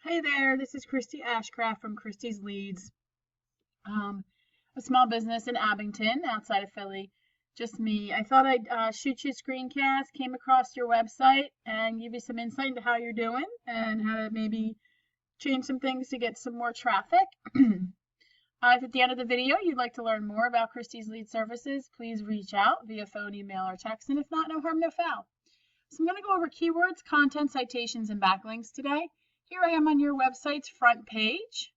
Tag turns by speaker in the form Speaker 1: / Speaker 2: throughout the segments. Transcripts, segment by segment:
Speaker 1: Hey there, this is Christy Ashcraft from Christy's Leads, a small business in Abington outside of Philly. Just me. I thought I'd shoot you a screencast, came across your website, and give you some insight into how you're doing and how to maybe change some things to get some more traffic. If at the end of the video you'd like to learn more about Christy's Lead Services, please reach out via phone, email, or text, and if not, no harm, no foul. So I'm going to go over keywords, content, citations, and backlinks today. Here I am on your website's front page,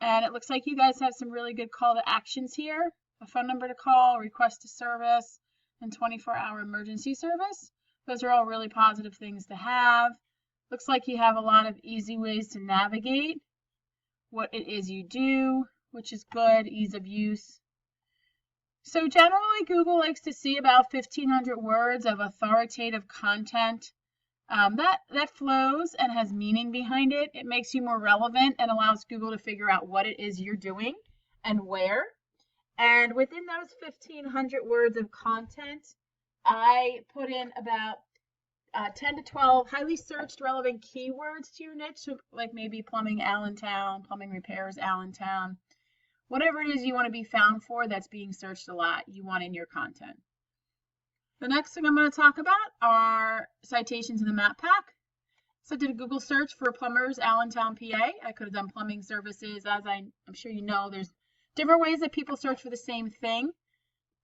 Speaker 1: and it looks like you guys have some really good call to actions here. A phone number to call, request a service, and 24-hour emergency service. Those are all really positive things to have. Looks like you have a lot of easy ways to navigate what it is you do, which is good, ease of use. So generally, Google likes to see about 1,500 words of authoritative content. That flows and has meaning behind it. It makes you more relevant and allows Google to figure out what it is you're doing and where. And within those 1,500 words of content, I put in about 10 to 12 highly searched relevant keywords to your niche, so like maybe plumbing Allentown, plumbing repairs Allentown, whatever it is you want to be found for that's being searched a lot, you want in your content. The next thing I'm going to talk about are citations in the map pack. So I did a Google search for plumbers, Allentown, PA. I could have done plumbing services. As I'm sure you know, there's different ways that people search for the same thing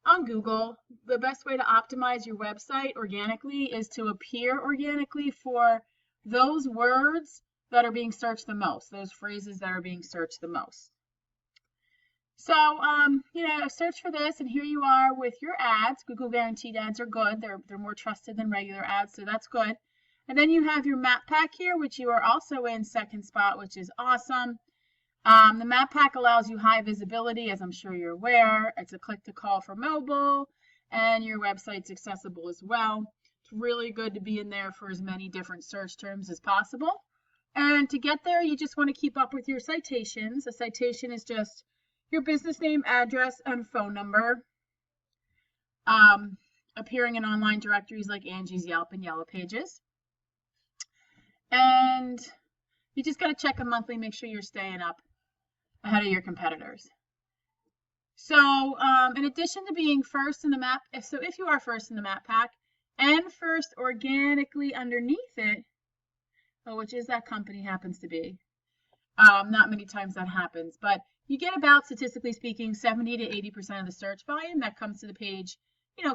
Speaker 1: on Google. The best way to optimize your website organically is to appear organically for those words that are being searched the most, those phrases that are being searched the most. So, search for this, and here you are with your ads. Google guaranteed ads are good. They're more trusted than regular ads, so that's good. And then you have your map pack here, which you are also in second spot, which is awesome. The map pack allows you high visibility, as I'm sure you're aware. It's a click to call for mobile, and your website's accessible as well. It's really good to be in there for as many different search terms as possible. And to get there, you just want to keep up with your citations. A citation is just your business name, address, and phone number, appearing in online directories like Angie's, Yelp, and Yellow Pages. And you just got to check them monthly, make sure you're staying up ahead of your competitors. So in addition to being first in the map, if you are first in the map pack and first organically underneath it, which is that company happens to be, not many times that happens, but you get about, statistically speaking, 70 to 80% of the search volume that comes to the page,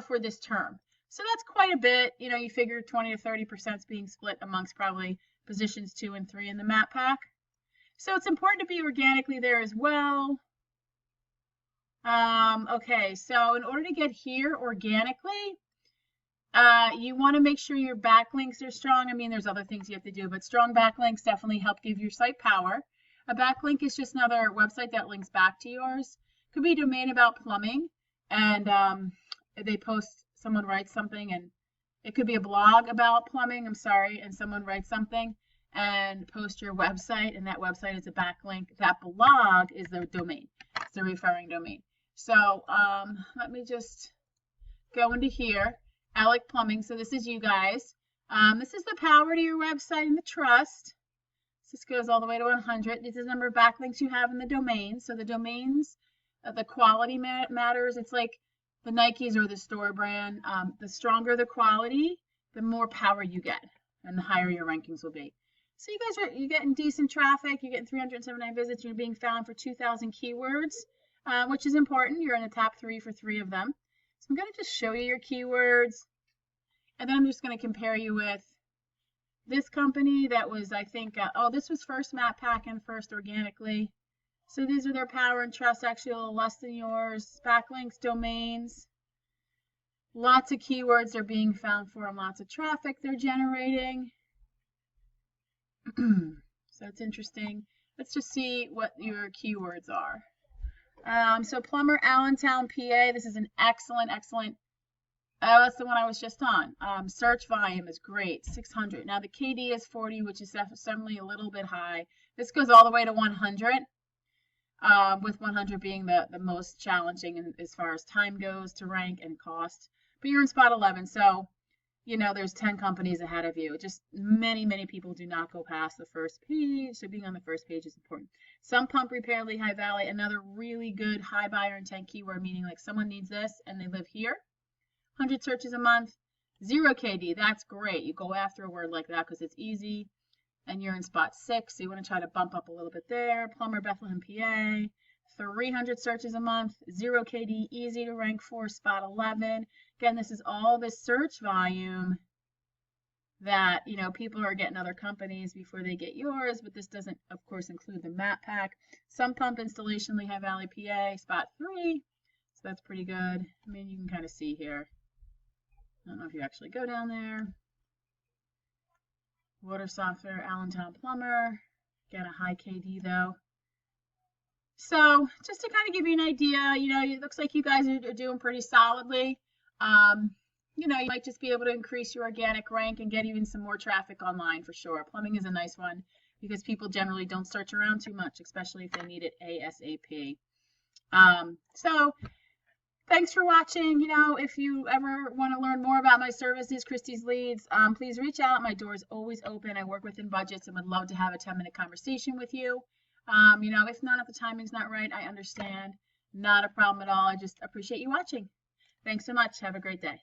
Speaker 1: for this term. So that's quite a bit. You figure 20 to 30% is being split amongst probably positions 2 and 3 in the map pack. So it's important to be organically there as well. Okay, so in order to get here organically, you want to make sure your backlinks are strong. I mean, there's other things you have to do, but strong backlinks definitely help give your site power. A backlink is just another website that links back to yours. Could be a domain about plumbing, and they post, someone writes something, and it could be a blog about plumbing, and someone writes something and post your website, and that website is a backlink. That blog is the domain. It's the referring domain. So let me just go into here. Elek Plumbing. So this is you guys. This is the power to your website and the trust. This goes all the way to 100. This is the number of backlinks you have in the domain. So the domains, the quality matters. It's like the Nikes or the store brand. The stronger the quality, the more power you get, and the higher your rankings will be. So you guys you're getting decent traffic. You're getting 379 visits. You're being found for 2,000 keywords, which is important. You're in the top 3 for 3 of them. So I'm going to just show you your keywords, and then I'm just going to compare you with this company that was, I think, this was first map pack and first organically. So these are their power and trust, actually a little less than yours. Backlinks, domains, lots of keywords they're being found for, and lots of traffic they're generating. So it's interesting. Let's just see what your keywords are. So plumber, Allentown, PA. This is an excellent. That's the one I was just on. Search volume is great, 600. Now the KD is 40, which is definitely a little bit high. This goes all the way to 100, with 100 being the most challenging as far as time goes to rank and cost. But you're in spot 11, so you know, there's 10 companies ahead of you. Just many people do not go past the first page. So being on the first page is important. Some pump repair, Lehigh Valley, another really good high buyer intent keyword, meaning like someone needs this and they live here. 100 searches a month, 0 KD. That's great. You go after a word like that because it's easy. And you're in spot 6, so you want to try to bump up a little bit there. Plumber, Bethlehem, PA. 300 searches a month, 0 KD, easy to rank for, spot 11. Again, this is all this search volume that, you know, people are getting other companies before they get yours, but this doesn't, of course, include the map pack. Some pump installation, Lehigh Valley, PA, spot 3. So that's pretty good. I mean, you can kind of see here. I don't know if you actually go down there. Water softener, Allentown Plumber. Get a high KD though. So just to kind of give you an idea, you know, it looks like you guys are doing pretty solidly. You know, you might just be able to increase your organic rank and get even some more traffic online for sure. Plumbing is a nice one because people generally don't search around too much, especially if they need it ASAP. So thanks for watching. You know, if you ever want to learn more about my services, Christie's Leads, please reach out. My door is always open. I work within budgets and would love to have a 10-minute conversation with you. You know, if not, if the timing's not right, I understand. Not a problem at all. I just appreciate you watching. Thanks so much. Have a great day.